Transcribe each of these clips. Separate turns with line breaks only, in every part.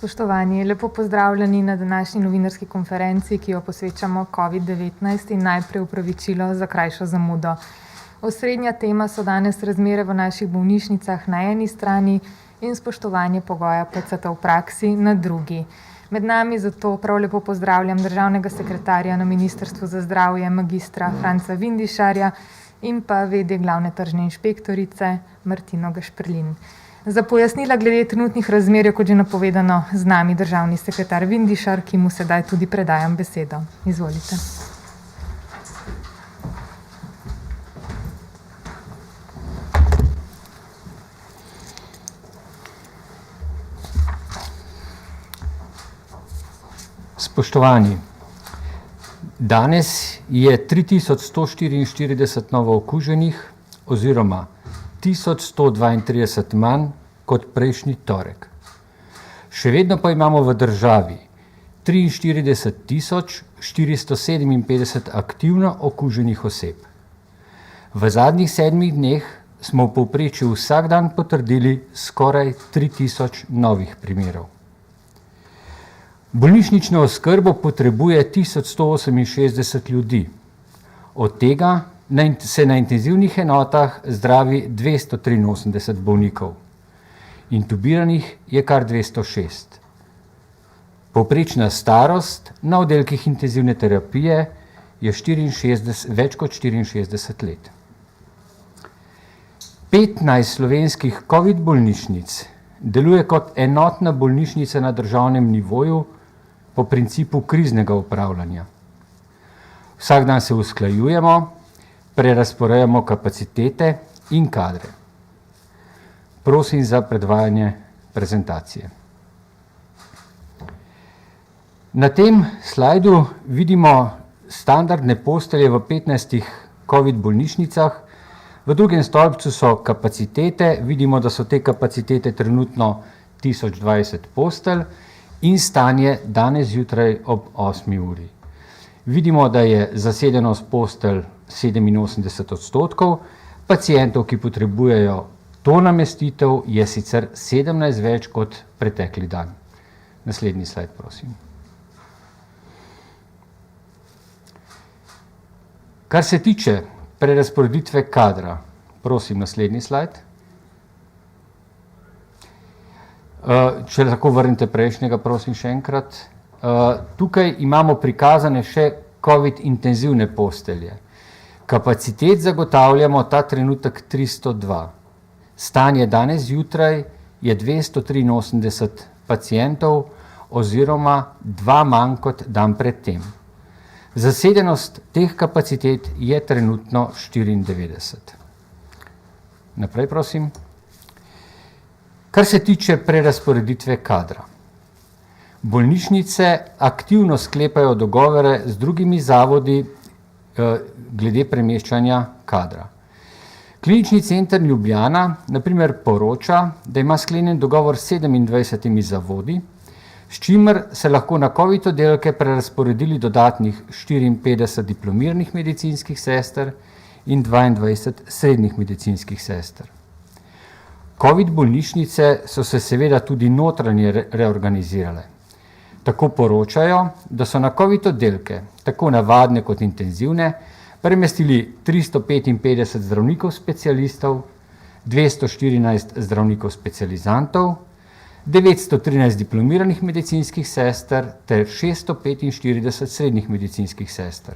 Spoštovani, lepo pozdravljeni na današnji novinarski konferenci, ki jo posvečamo COVID-19 in najprej opravičilo za krajšo zamudo. Osrednja tema so danes razmere v naših bolnišnicah na eni strani in spoštovanje pogoja PCT v praksi na drugi. Med nami zato prav lepo pozdravljam državnega sekretarja na Ministrstvu za zdravje magistra Franca Vindišarja in pa v.d. glavne tržne inšpektorice Martino Gašperlin. Za pojasnila glede trenutnih razmer je, kot že napovedano, z nami državni sekretar Vindišar, ki mu sedaj tudi predajam besedo. Izvolite.
Spoštovani, danes je 3144 novookuženih oziroma 1132 manj kot prejšnji torek. Še vedno pa imamo v državi 43.457 aktivno okuženih oseb. V zadnjih 7 dneh smo v povprečju vsak dan potrdili skoraj 3000 novih primerov. Bolnišnično oskrbo potrebuje 1168 ljudi, od tega se na intenzivnih enotah zdravi 283 bolnikov. Intubiranih je kar 206. Povprečna starost na oddelkih intenzivne terapije je več kot 64 let. 15 slovenskih COVID bolnišnic deluje kot enotna bolnišnica na državnem nivoju po principu kriznega upravljanja. Vsak dan se usklajujemo, prerazporejamo kapacitete in kadre. Prosim za predvajanje prezentacije. Na tem slajdu vidimo standardne postelje v 15 COVID bolnišnicah. V drugem stolpcu so kapacitete, vidimo, da so te kapacitete trenutno 1020 postelj in stanje danes zjutraj ob 8 uri. Vidimo, da je zasedenost postelj 87%, pacientov, ki potrebujejo to namestitev, je sicer 17 več kot pretekli dan. Naslednji slajd, prosim. Kar se tiče prerazporeditve kadra, prosim, naslednji slajd. Če lahko vrnete prejšnjega, prosim, še enkrat. Tukaj imamo prikazane še COVID intenzivne postelje. Kapacitet zagotavljamo ta trenutek 302. Stanje danes zjutraj je 283 pacientov oziroma 2 manj kot dan pred tem. Zasedenost teh kapacitet je trenutno 94. Naprej, prosim. Kar se tiče prerazporeditve kadra. Bolnišnice aktivno sklepajo dogovore z drugimi zavodi glede premeščanja kadra. Klinični center Ljubljana na primer poroča, da ima sklenjen dogovor s 27 zavodi, s čimer se lahko na COVID oddelke prerazporedili dodatnih 54 diplomiranih medicinskih sester in 22 srednjih medicinskih sester. COVID bolnišnice so se seveda tudi notranje reorganizirale. Tako poročajo, da so na COVID oddelke, tako navadne kot intenzivne, premestili 355 zdravnikov specialistov, 214 zdravnikov specializantov, 913 diplomiranih medicinskih sester ter 645 srednjih medicinskih sester.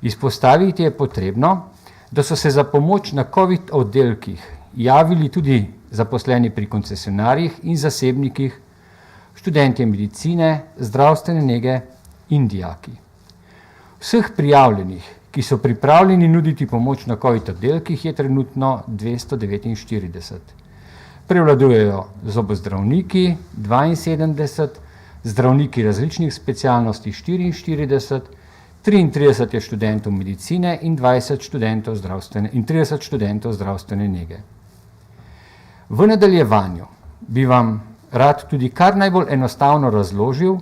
Izpostaviti je potrebno, da so se za pomoč na COVID oddelkih javili tudi zaposleni pri koncesionarjih in zasebnikih, študentje medicine, zdravstvene nege in dijaki. Vseh prijavljenih, ki so pripravljeni nuditi pomoč na COVID oddelkih, je trenutno 249. Prevladujejo zobozdravniki 72, zdravniki različnih specialnosti 44, 33 je študentov medicine in 30 študentov zdravstvene nege. V nadaljevanju bi vam rad tudi kar najbolj enostavno razložil,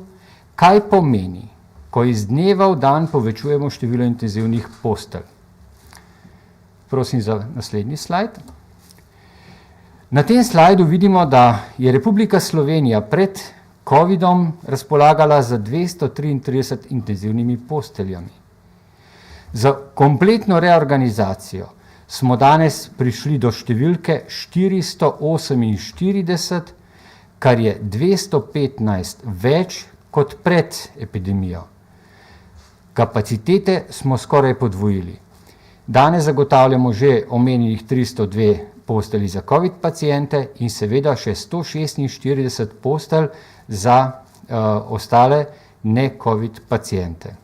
kaj pomeni, ko iz dneva v dan povečujemo število intenzivnih postelj. Prosim za naslednji slajd. Na tem slajdu vidimo, da je Republika Slovenija pred COVID-om razpolagala z 233 intenzivnimi posteljami. Za kompletno reorganizacijo smo danes prišli do številke 448, kar je 215 več kot pred epidemijo. Kapacitete smo skoraj podvojili. Danes zagotavljamo že omenjenih 302 postelji za COVID paciente in seveda še 146 postelj za ostale ne-COVID paciente.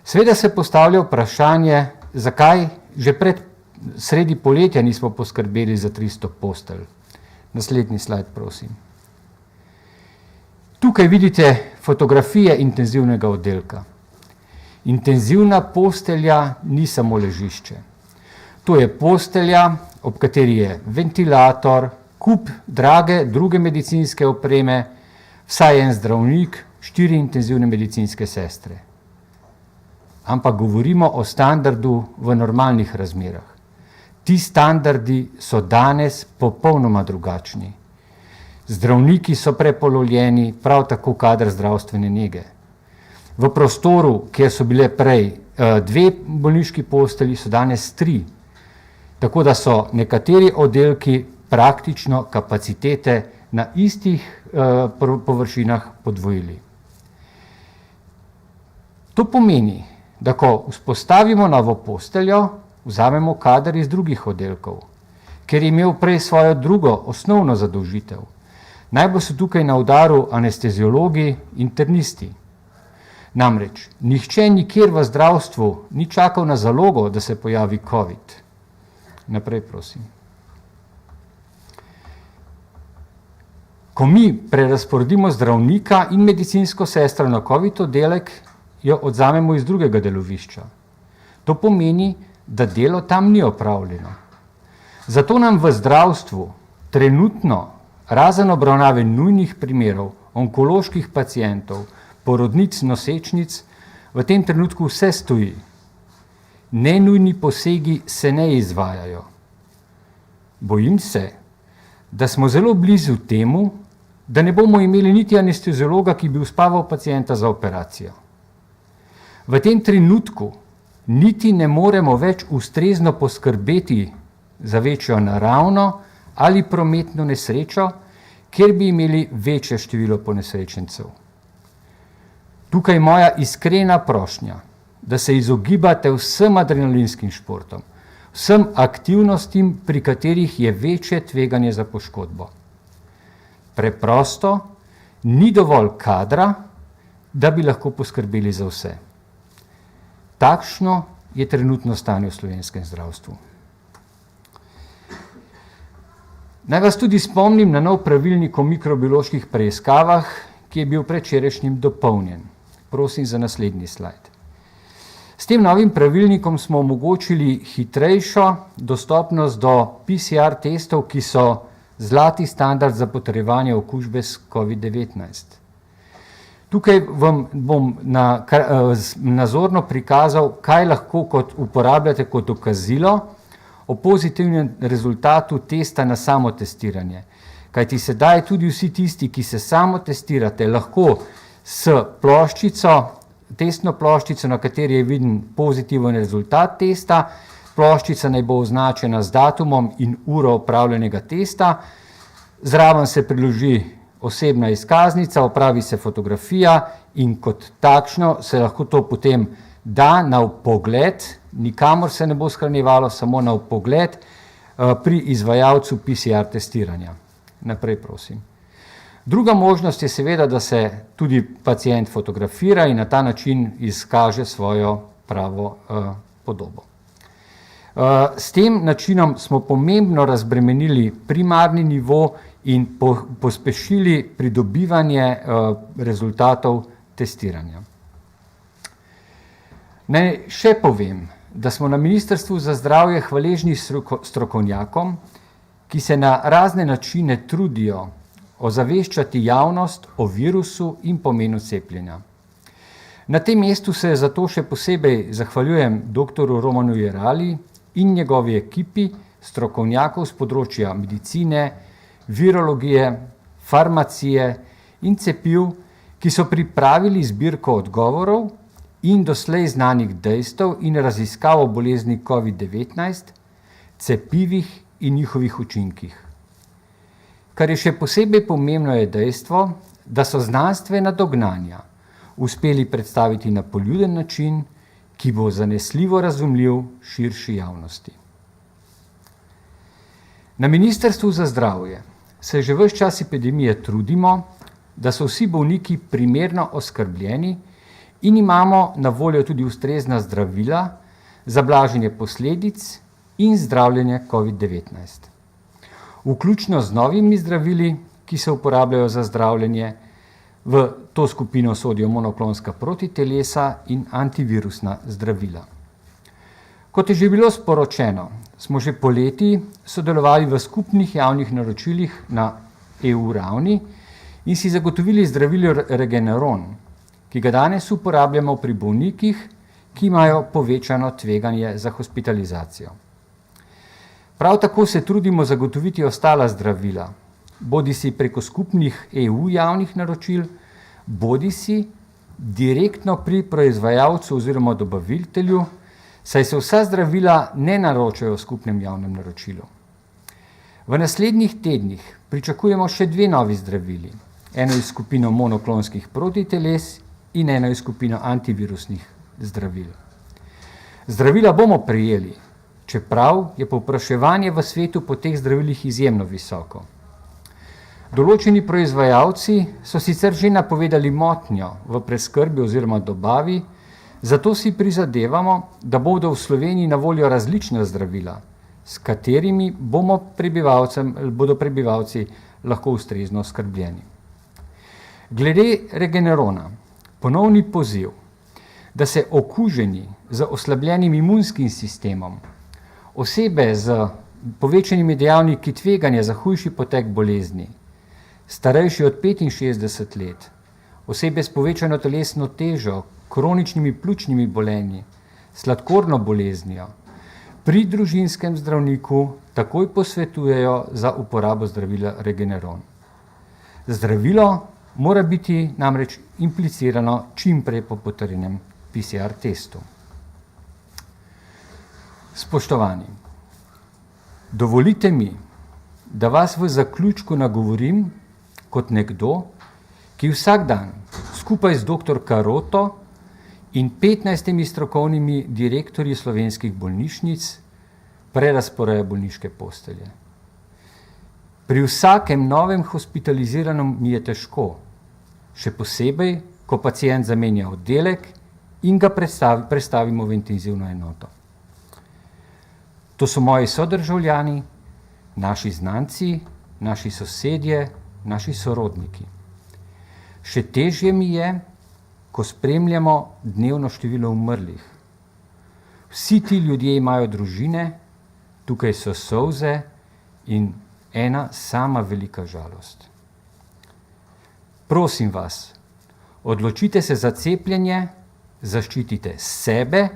Seveda se postavlja vprašanje, zakaj že pred sredi poletja nismo poskrbeli za 300 postelj. Naslednji slajd, prosim. Tukaj vidite fotografije intenzivnega oddelka. Intenzivna postelja ni samo ležišče. To je postelja, ob kateri je ventilator, kup drage druge medicinske opreme, vsaj en zdravnik, 4 intenzivne medicinske sestre. Ampak govorimo o standardu v normalnih razmerah. Ti standardi so danes popolnoma drugačni. Zdravniki so prepolovljeni, prav tako kader zdravstvene nege. V prostoru, kjer so bile prej 2 bolniški postelji, so danes 3. Tako da so nekateri oddelki praktično kapacitete na istih površinah podvojili. To pomeni, da ko vzpostavimo novo posteljo, vzamemo kader iz drugih oddelkov, ker je imel prej svojo drugo osnovno zadolžitev. Najbolj so tukaj na udaru anesteziologi, internisti. Namreč, nihče nikjer v zdravstvu ni čakal na zalogo, da se pojavi COVID. Naprej, prosim. Ko mi prerazporedimo zdravnika in medicinsko sestro na COVID oddelek, jo odzamemo iz drugega delovišča. To pomeni, da delo tam ni opravljeno. Zato nam v zdravstvu trenutno, razen obravnave nujnih primerov, onkoloških pacientov, porodnic, nosečnic, v tem trenutku vse stoji. Nenujni posegi se ne izvajajo. Bojim se, da smo zelo blizu temu, da ne bomo imeli niti anesteziologa, ki bi uspaval pacienta za operacijo. V tem trenutku niti ne moremo več ustrezno poskrbeti za večjo naravno ali prometno nesrečo, kjer bi imeli večje število ponesrečencev. Tukaj moja iskrena prošnja, da se izogibate vsem adrenalinskim športom, vsem aktivnostim, pri katerih je večje tveganje za poškodbo. Preprosto ni dovolj kadra, da bi lahko poskrbeli za vse. Takšno je trenutno stanje v slovenskem zdravstvu. Naj vas tudi spomnim na nov pravilnik o mikrobioloških preiskavah, ki je bil predvčerajšnjim dopolnjen. Prosim za naslednji slajd. S tem novim pravilnikom smo omogočili hitrejšo dostopnost do PCR testov, ki so zlati standard za potrjevanje okužbe s COVID-19. Tukaj vam bom nazorno prikazal, kaj lahko uporabljate kot dokazilo o pozitivnem rezultatu testa na samotestiranje. Kajti sedaj tudi vsi tisti, ki se samotestirate, lahko s ploščico, testno ploščico, na kateri je viden pozitiven rezultat testa, ploščica naj bo označena z datumom in uro opravljenega testa, zraven se priloži osebna izkaznica, opravi se fotografija in kot takšno se lahko to potem da na vpogled, nikamor se ne bo shranjevalo, samo na vpogled pri izvajalcu PCR testiranja. Naprej, prosim. Druga možnost je seveda, da se tudi pacient fotografira in na ta način izkaže svojo pravo podobo. S tem načinom smo pomembno razbremenili primarni nivo in pospešili pridobivanje rezultatov testiranja. Naj še povem, da smo na Ministrstvu za zdravje hvaležni strokovnjakom, ki se na razne načine trudijo ozaveščati javnost o virusu in pomenu cepljenja. Na tem mestu se zato še posebej zahvaljujem dr. Romanu Jerali in njegovi ekipi strokovnjakov z področja medicine, virologije, farmacije in cepiv, ki so pripravili zbirko odgovorov in doslej znanih dejstev in raziskav o bolezni COVID-19, cepivih in njihovih učinkih. Kar je še posebej pomembno, je dejstvo, da so znanstvena dognanja uspeli predstaviti na poljuden način, ki bo zanesljivo razumljiv širši javnosti. Na Ministrstvu za zdravje se že ves čas epidemije trudimo, da so vsi bolniki primerno oskrbljeni in imamo na voljo tudi ustrezna zdravila za blaženje posledic in zdravljenje COVID-19. Vključno z novimi zdravili, ki se uporabljajo za zdravljenje, v to skupino sodijo monoklonska protitelesa in antivirusna zdravila. Kot je že bilo sporočeno, smo že poleti sodelovali v skupnih javnih naročilih na EU ravni in si zagotovili zdravilo Regeneron, ki ga danes uporabljamo pri bolnikih, ki imajo povečano tveganje za hospitalizacijo. Prav tako se trudimo zagotoviti ostala zdravila, bodisi preko skupnih EU javnih naročil, bodisi direktno pri proizvajalcu oziroma dobavitelju, saj se vsa zdravila ne naročajo v skupnem javnem naročilu. V naslednjih tednih pričakujemo še 2 novi zdravili, eno iz skupino monoklonskih protiteles in eno iz skupino antivirusnih zdravil. Zdravila bomo prejeli, čeprav je povpraševanje v svetu po teh zdravilih izjemno visoko. Določeni proizvajalci so sicer že napovedali motnjo v preskrbi oziroma dobavi, zato si prizadevamo, da bodo v Sloveniji na voljo različna zdravila, s katerimi bodo prebivalci lahko ustrezno oskrbljeni. Glede Regenerona, ponovni poziv, da se okuženi z oslabljenim imunskim sistemom, osebe z povečanimi dejavniki tveganja za hujši potek bolezni, starejši od 65 let, osebe s povečano telesno težo, kroničnimi pljučnimi bolenji, sladkorno boleznijo, pri družinskem zdravniku takoj posvetujejo za uporabo zdravila Regeneron. Zdravilo mora biti namreč implicirano čim prej po potrjenem PCR testu. Spoštovani, dovolite mi, da vas v zaključku nagovorim kot nekdo, ki vsak dan skupaj z dr. Karoto in 15 strokovnimi direktorji slovenskih bolnišnic prerazporeja bolniške postelje. Pri vsakem novem hospitaliziranem mi je težko, še posebej, ko pacient zamenja oddelek in ga prestavimo v intenzivno enoto. To so moji sodržavljani, naši znanci, naši sosedje, naši sorodniki. Še težje mi je, ko spremljamo dnevno število umrlih. Vsi ti ljudje imajo družine, tukaj so solze in ena sama velika žalost. Prosim vas, odločite se za cepljenje, zaščitite sebe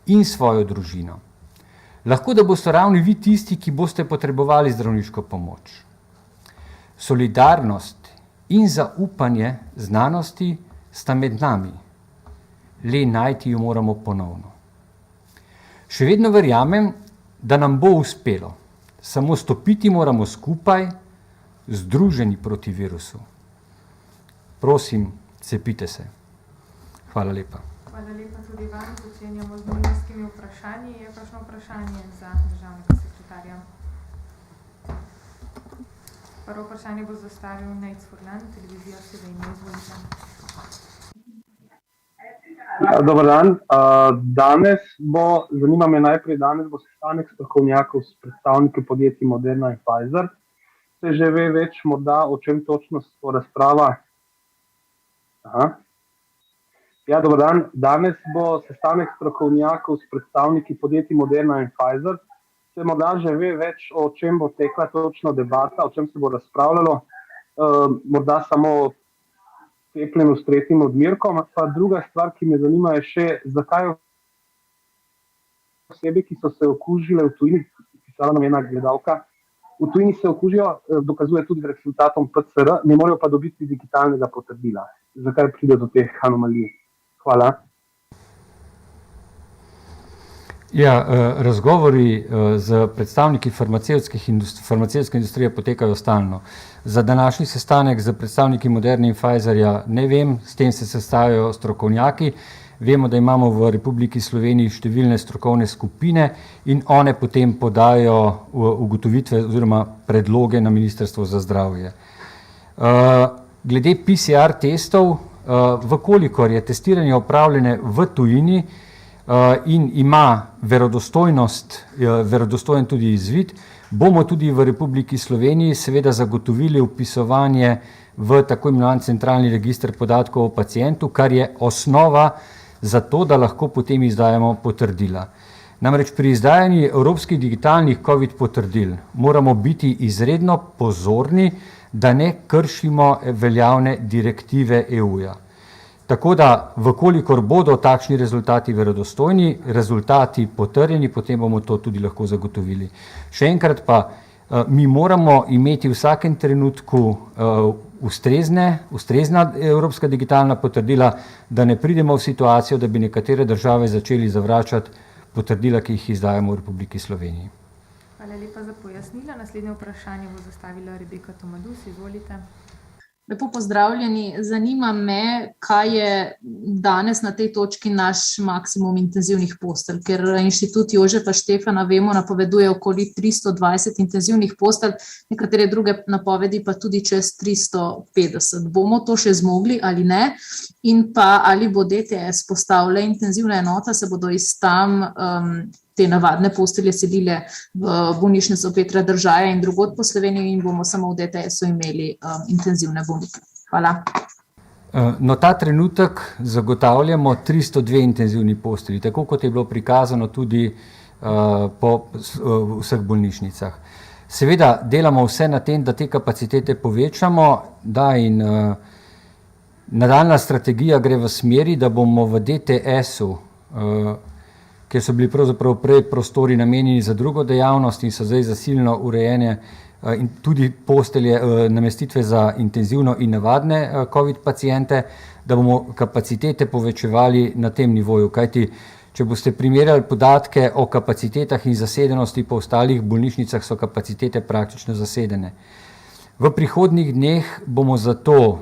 in svojo družino. Lahko da boste ravno vi tisti, ki boste potrebovali zdravniško pomoč. Solidarnost in zaupanje znanosti sta med nami. Le najti jo moramo ponovno. Še vedno verjamem, da nam bo uspelo. Samo stopiti moramo skupaj, združeni proti virusu. Prosim, cepite se. Hvala lepa.
Hvala lepa tudi vam. Začenjamo z novinarskimi vprašanji. Je kakšno vprašanje za državnega sekretarja? Prvo vprašanje bo zastavil Nejc Furlan, Televizija Slovenija. Izvolite.
Dobar dan. Zanima me najprej, danes bo sestanek strokovnjakov s predstavniki podjetij Moderna in Pfizer. Se že ve več morda, o čem točno bo razprava? Ja, dobar dan. Danes bo sestanek strokovnjakov s predstavniki podjetij Moderna in Pfizer. Se morda že ve več, o čem bo tekla točno debata, o čem se bo razpravljalo. Morda samo cepljenju s 3. odmerkom. Pa druga stvar, ki me zanima, je še, zakaj osebe, ki so se okužile v tujini, pisala nam ena gledalka, v tujini se okužijo, dokazuje tudi rezultatom PCR, ne morejo pa dobiti digitalnega potrdila. Zakaj pride do teh anomalij? Hvala.
Ja, razgovori z predstavniki farmacevtske industrije potekajo stalno. Za današnji sestanek z predstavniki Moderne in Pfizerja ne vem, s tem se sestajajo strokovnjaki. Vemo, da imamo v Republiki Sloveniji številne strokovne skupine in one potem podajo ugotovitve oziroma predloge na Ministrstvo za zdravje. Glede PCR testov, vkolikor je testiranje opravljene v tujini in ima verodostojen tudi izvid, bomo tudi v Republiki Sloveniji seveda zagotovili vpisovanje v tako imenovan centralni register podatkov o pacientu, kar je osnova za to, da lahko potem izdajamo potrdila. Namreč pri izdajanju evropskih digitalnih COVID potrdil moramo biti izredno pozorni, da ne kršimo veljavne direktive EU-ja. Tako da, vkolikor bodo takšni rezultati verodostojni, rezultati potrjeni, potem bomo to tudi lahko zagotovili. Še enkrat pa, mi moramo imeti v vsakem trenutku ustrezna evropska digitalna potrdila, da ne pridemo v situacijo, da bi nekatere države začeli zavračati potrdila, ki jih izdajamo v Republiki Sloveniji.
Hvala lepa za pojasnila. Naslednje vprašanje bo zastavila Rebeka Tomadus. Izvolite.
Lepo pozdravljeni. Zanima me, kaj je danes na tej točki naš maksimum intenzivnih postelj, ker Inštitut Jožefa Štefana, vemo, napoveduje okoli 320 intenzivnih postelj, nekatere druge napovedi pa tudi čez 350. Bomo to še zmogli ali ne? In pa ali bo DTS postavila intenzivna enota, se bodo iz tam te navadne postelje selile v bolnišnico Petra Držaja in drugod po Sloveniji in bomo samo v DTS-u imeli intenzivne bolnike. Hvala.
No, ta trenutek zagotavljamo 302 intenzivni postelji, tako kot je bilo prikazano tudi po vseh bolnišnicah. Seveda delamo vse na tem, da te kapacitete povečamo, da in nadaljnja strategija gre v smeri, da bomo v DTS-u, kjer so bili pravzaprav prej prostori namenjeni za drugo dejavnost in so zdaj zasilno urejene in tudi postelje, namestitve za intenzivno in navadne COVID paciente, da bomo kapacitete povečevali na tem nivoju. Kajti, če boste primerjali podatke o kapacitetah in zasedenosti po ostalih bolnišnicah, so kapacitete praktično zasedene. V prihodnjih dneh bomo zato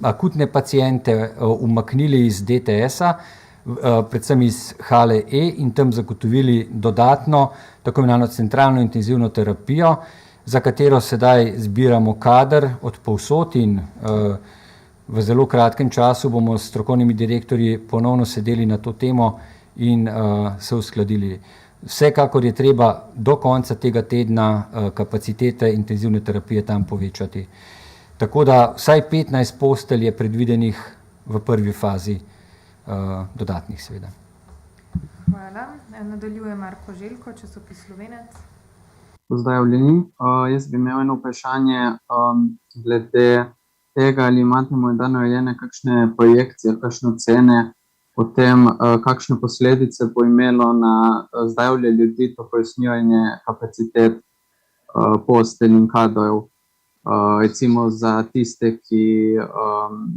akutne paciente umaknili iz DTS-a, predvsem iz hale E in tam zagotovili dodatno tako imenovano centralno intenzivno terapijo, za katero sedaj zbiramo kader od povsod in v zelo kratkem času bomo s strokovnimi direktorji ponovno sedeli na to temo in se uskladili. Vsekakor je treba do konca tega tedna kapacitete intenzivne terapije tam povečati. Tako da vsaj 15 postelj je predvidenih v prvi fazi dodatnih seveda.
Hvala. Nadaljuje Marko Željko, časopis Slovenec.
Pozdravljeni. Jaz bi imel eno vprašanje glede tega, ali imate morda narejene kakšne projekcije, kakšne ocene o tem, kakšne posledice bo imelo na zdravje ljudi to pojasnjevanje kapacitet postelj in kadrov, recimo za tiste, ki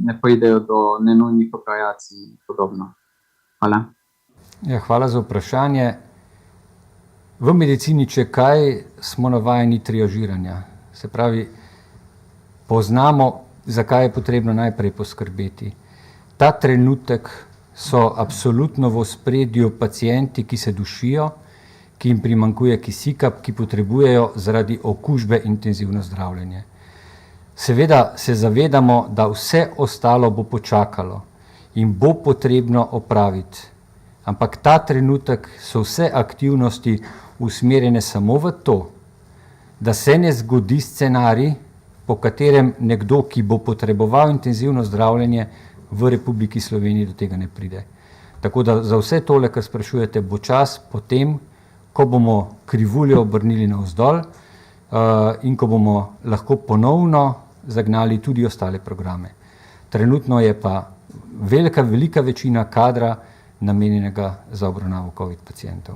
ne pridejo do nenujnih operacij in podobno. Hvala.
Ja, hvala za vprašanje. V medicini, če kaj, smo navajeni triažiranja. Se pravi, poznamo, zakaj je potrebno najprej poskrbeti. Ta trenutek so absolutno v ospredju pacienti, ki se dušijo, ki jim primanjkuje kisika, ki potrebujejo zaradi okužbe intenzivno zdravljenje. Seveda se zavedamo, da vse ostalo bo počakalo in bo potrebno opraviti. Ampak ta trenutek so vse aktivnosti usmerjene samo v to, da se ne zgodi scenarij, po katerem nekdo, ki bo potreboval intenzivno zdravljenje, v Republiki Sloveniji do tega ne pride. Tako da za vse tole, kar sprašujete, bo čas potem, ko bomo krivuljo obrnili navzdol in ko bomo lahko ponovno zagnali tudi ostale programe. Trenutno je pa velika večina kadra namenjenega za obravnavo COVID pacientov.